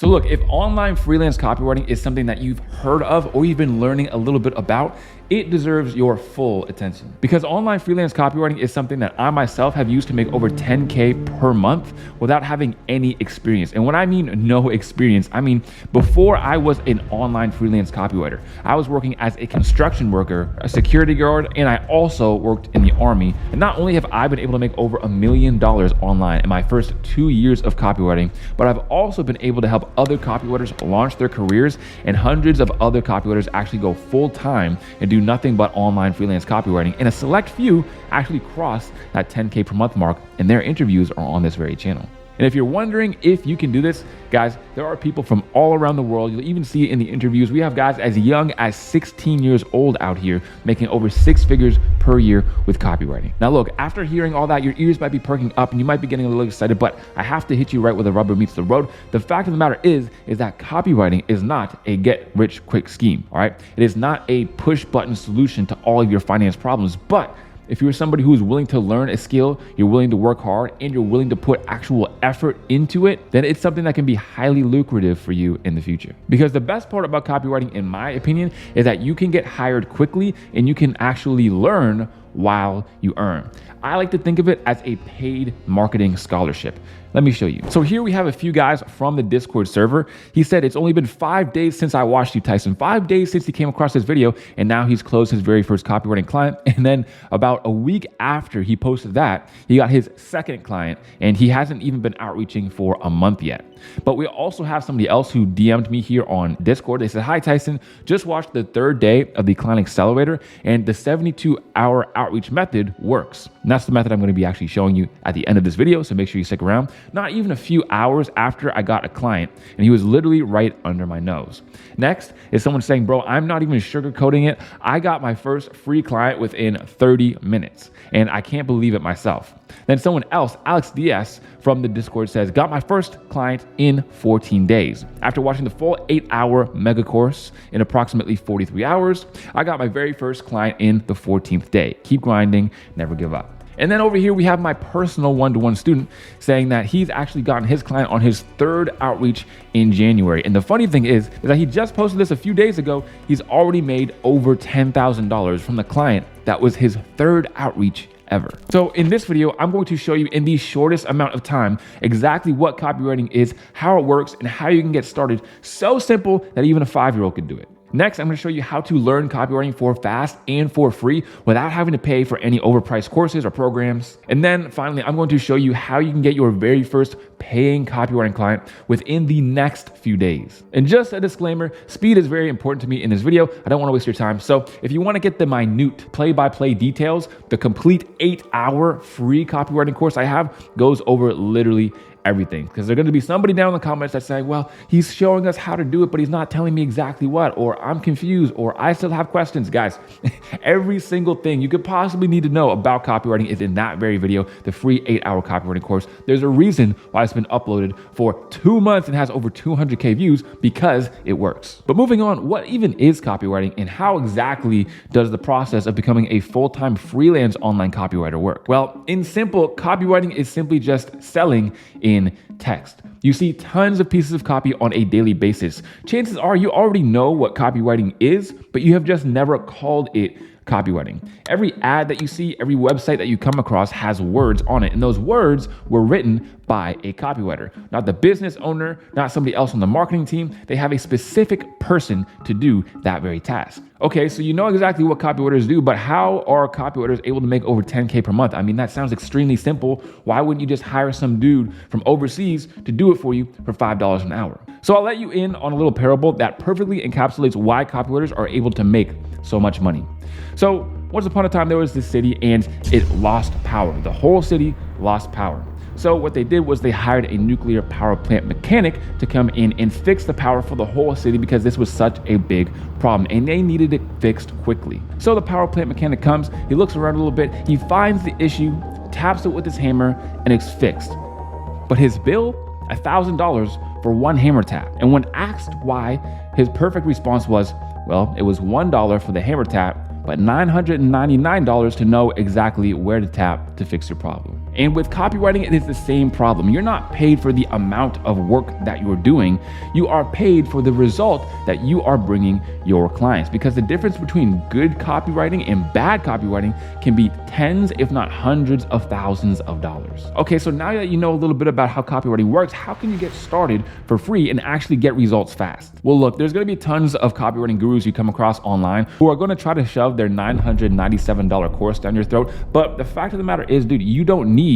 So look, if online freelance copywriting is something that you've heard of or you've been learning a little bit about, it deserves your full attention. Because online freelance copywriting is something that I myself have used to make over 10K per month without having any experience. And when I mean no experience, I mean before I was an online freelance copywriter, I was working as a construction worker, a security guard, and I also worked in the army. And not only have I been able to make over $1 million online in my first 2 years of copywriting, but I've also been able to help other copywriters launch their careers, and hundreds of other copywriters actually go full-time and do nothing but online freelance copywriting, and a select few actually cross that 10K per month mark, and their interviews are on this very channel. And if you're wondering if you can do this, guys, there are people from all around the world. You'll even see it in the interviews. We have guys as young as 16 years old out here making over 6 figures per year with copywriting. Now look, after hearing all that, your ears might be perking up and you might be getting a little excited, but I have to hit you right where the rubber meets the road. The fact of the matter is that copywriting is not a get rich quick scheme, all right? It is not a push button solution to all of your finance problems, but if you're somebody who's willing to learn a skill, you're willing to work hard, and you're willing to put actual effort into it, then it's something that can be highly lucrative for you in the future. Because the best part about copywriting, in my opinion, is that you can get hired quickly and you can actually learn while you earn. I like to think of it as a paid marketing scholarship. Let me show you. So here we have a few guys from the Discord server. He said, it's only been 5 days since I watched you, Tyson. 5 days since he came across this video, and now he's closed his very first copywriting client. And then about a week after he posted that, he got his second client, and he hasn't even been outreaching for a month yet. But we also have somebody else who DM'd me here on Discord. They said, hi, Tyson, just watched the 3rd day of the Client Accelerator, and the 72-hour outreach method works. And that's the method I'm going to be actually showing you at the end of this video, so make sure you stick around. Not even a few hours after I got a client, and he was literally right under my nose. Next is someone saying, bro, I'm not even sugarcoating it. I got my first free client within 30 minutes, and I can't believe it myself. Then someone else, Alex DS from the Discord, says, got my first client in 14 days. After watching the full 8-hour mega course in approximately 43 hours, I got my very first client in the 14th day. Keep grinding, never give up. And then over here, we have my personal one-to-one student saying that he's actually gotten his client on his 3rd outreach in January. And the funny thing is that he just posted this a few days ago. He's already made over $10,000 from the client that was his 3rd outreach ever. So in this video, I'm going to show you in the shortest amount of time exactly what copywriting is, how it works, and how you can get started. So simple that even a 5-year-old could do it. Next, I'm going to show you how to learn copywriting for fast and for free without having to pay for any overpriced courses or programs. And then finally, I'm going to show you how you can get your very first paying copywriting client within the next few days. And just a disclaimer, speed is very important to me in this video. I don't want to waste your time. So if you want to get the minute play-by-play details, the complete 8-hour free copywriting course I have goes over literally everything, because there's going to be somebody down in the comments that say, well, he's showing us how to do it, but he's not telling me exactly what, or I'm confused, or I still have questions. Guys, every single thing you could possibly need to know about copywriting is in that very video, the free 8-hour copywriting course. There's a reason why it's been uploaded for 2 months and has over 200K views, because it works. But moving on, what even is copywriting, and how exactly does the process of becoming a full-time freelance online copywriter work? Well, in simple, copywriting is simply just selling in text. You see tons of pieces of copy on a daily basis. Chances are you already know what copywriting is, but you have just never called it copywriting. Every ad that you see, every website that you come across has words on it, and those words were written by a copywriter, not the business owner, not somebody else on the marketing team. They have a specific person to do that very task. Okay, so you know exactly what copywriters do, but how are copywriters able to make over 10K per month? I mean, that sounds extremely simple. Why wouldn't you just hire some dude from overseas to do it for you for $5 an hour? So I'll let you in on a little parable that perfectly encapsulates why copywriters are able to make so much money. So once upon a time, there was this city and it lost power. The whole city lost power. So what they did was they hired a nuclear power plant mechanic to come in and fix the power for the whole city, because this was such a big problem and they needed it fixed quickly. So the power plant mechanic comes, he looks around a little bit, he finds the issue, taps it with his hammer, and it's fixed. But his bill, $1,000 for one hammer tap. And when asked why, his perfect response was, well, it was $1 for the hammer tap, but $999 to know exactly where to tap to fix your problem. And with copywriting, it is the same problem. You're not paid for the amount of work that you're doing. You are paid for the result that you are bringing your clients, because the difference between good copywriting and bad copywriting can be tens, if not hundreds of thousands of dollars. Okay, so now that you know a little bit about how copywriting works, how can you get started for free and actually get results fast? Well, look, there's gonna be tons of copywriting gurus you come across online who are gonna try to shove their $997 course down your throat. But the fact of the matter is, dude, you don't need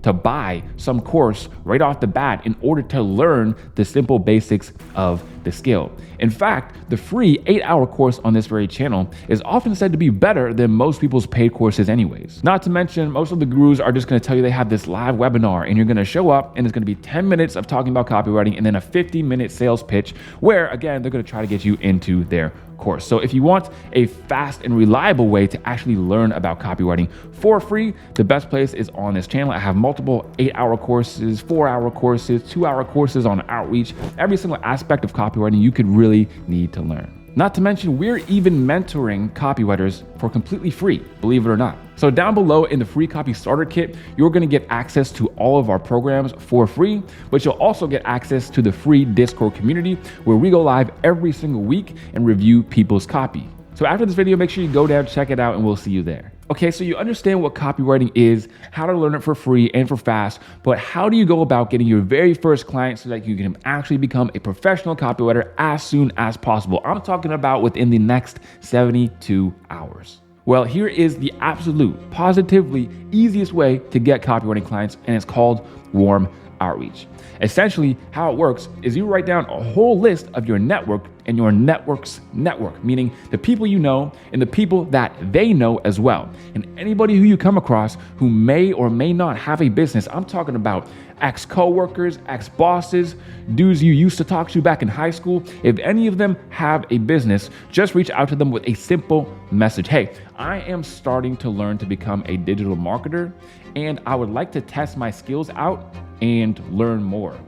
to buy some course right off the bat in order to learn the simple basics of the skill. In fact, the free 8-hour course on this very channel is often said to be better than most people's paid courses anyways. Not to mention, most of the gurus are just gonna tell you they have this live webinar and you're gonna show up and it's gonna be 10 minutes of talking about copywriting and then a 50-minute sales pitch where, again, they're gonna try to get you into their course. So if you want a fast and reliable way to actually learn about copywriting for free, the best place is on this channel. I have multiple 8-hour courses, 4-hour courses, 2-hour courses on outreach, every single aspect of copywriting you could really need to learn. Not to mention, we're even mentoring copywriters for completely free, believe it or not. So down below in the free copy starter kit, you're gonna get access to all of our programs for free, but you'll also get access to the free Discord community where we go live every single week and review people's copy. So after this video, make sure you go down, check it out, and we'll see you there. Okay, so you understand what copywriting is, how to learn it for free and for fast, but how do you go about getting your very first client so that you can actually become a professional copywriter as soon as possible? I'm talking about within the next 72 hours. Well, here is the absolute, positively easiest way to get copywriting clients, and it's called warm outreach. Essentially, how it works is you write down a whole list of your network and your network's network, meaning the people you know and the people that they know as well. And anybody who you come across who may or may not have a business, I'm talking about ex-coworkers, ex-bosses, dudes you used to talk to back in high school. If any of them have a business, just reach out to them with a simple message. Hey, I am starting to learn to become a digital marketer, and I would like to test my skills out and learn more.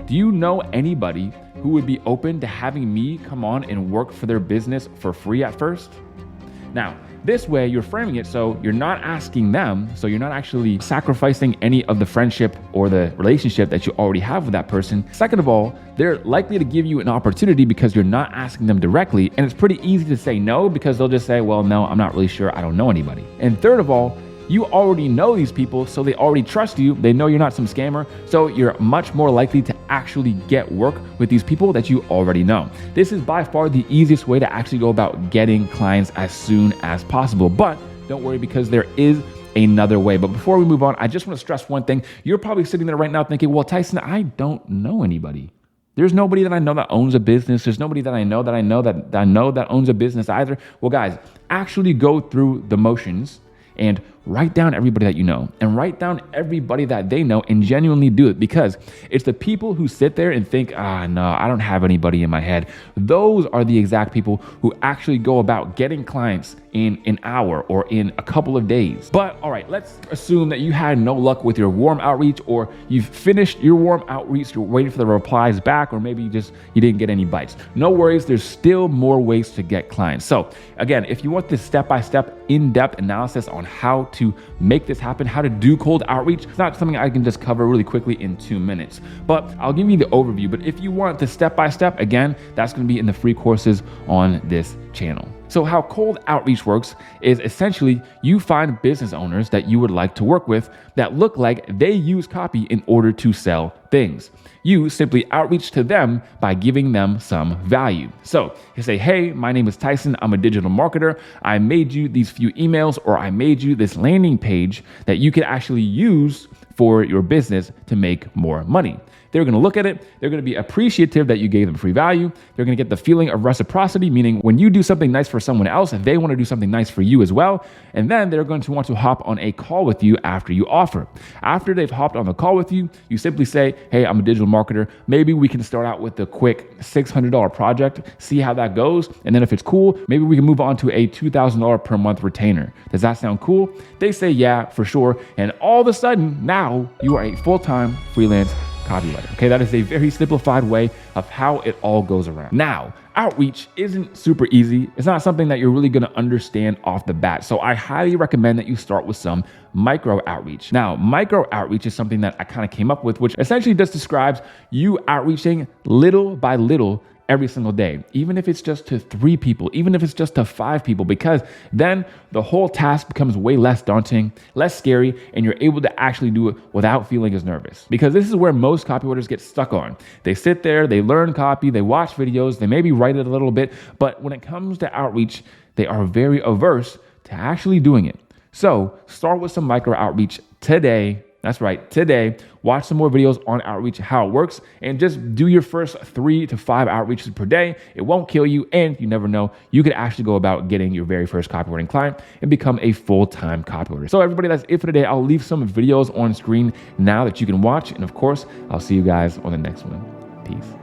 Do you know anybody who would be open to having me come on and work for their business for free at first? Now, this way you're framing it so you're not asking them, so you're not actually sacrificing any of the friendship or the relationship that you already have with that person. Second of all, they're likely to give you an opportunity because you're not asking them directly, and it's pretty easy to say no because they'll just say, well, no, I'm not really sure, I don't know anybody. And third of all, you already know these people, so they already trust you. They know you're not some scammer, so you're much more likely to actually get work with these people that you already know. This is by far the easiest way to actually go about getting clients as soon as possible. But don't worry, because there is another way. But before we move on, I just want to stress one thing. You're probably sitting there right now thinking, well, Tyson, I don't know anybody. There's nobody that I know that owns a business. There's nobody that I know that owns a business either. Well, guys, actually go through the motions and write down everybody that you know and write down everybody that they know and genuinely do it, because it's the people who sit there and think, no, I don't have anybody in my head. Those are the exact people who actually go about getting clients in an hour or in a couple of days. But all right, let's assume that you had no luck with your warm outreach, or you've finished your warm outreach, you're waiting for the replies back, or maybe you didn't get any bites. No worries, there's still more ways to get clients. So again, if you want this step-by-step in-depth analysis on how to make this happen, how to do cold outreach, it's not something I can just cover really quickly in 2 minutes, but I'll give you the overview. But if you want the step-by-step, again, that's going to be in the free courses on this channel. So how cold outreach works is essentially you find business owners that you would like to work with that look like they use copy in order to sell things. You simply outreach to them by giving them some value. So you say, hey, my name is Tyson. I'm a digital marketer. I made you these few emails, or I made you this landing page that you can actually use for your business to make more money. They're going to look at it. They're going to be appreciative that you gave them free value. They're going to get the feeling of reciprocity, meaning when you do something nice for someone else, they want to do something nice for you as well. And then they're going to want to hop on a call with you after you offer. After they've hopped on the call with you, you simply say, hey, I'm a digital marketer. Maybe we can start out with a quick $600 project, see how that goes. And then if it's cool, maybe we can move on to a $2,000 per month retainer. Does that sound cool? They say, yeah, for sure. And all of a sudden, now you are a full-time freelance copywriter. Okay, that is a very simplified way of how it all goes around. Now, outreach isn't super easy. It's not something that you're really gonna understand off the bat. So I highly recommend that you start with some micro outreach. Now, micro outreach is something that I kind of came up with, which essentially just describes you outreaching little by little every single day, even if it's just to 3 people, even if it's just to 5 people, because then the whole task becomes way less daunting, less scary, and you're able to actually do it without feeling as nervous. Because this is where most copywriters get stuck on. They sit there, they learn copy, they watch videos, they maybe write it a little bit, but when it comes to outreach, they are very averse to actually doing it. So start with some micro outreach today. That's right, today. Watch some more videos on outreach, how it works, and just do your first 3 to 5 outreaches per day. It won't kill you, and you never know, you could actually go about getting your very first copywriting client and become a full-time copywriter. So everybody, that's it for today. I'll leave some videos on screen now that you can watch, and of course, I'll see you guys on the next one. Peace.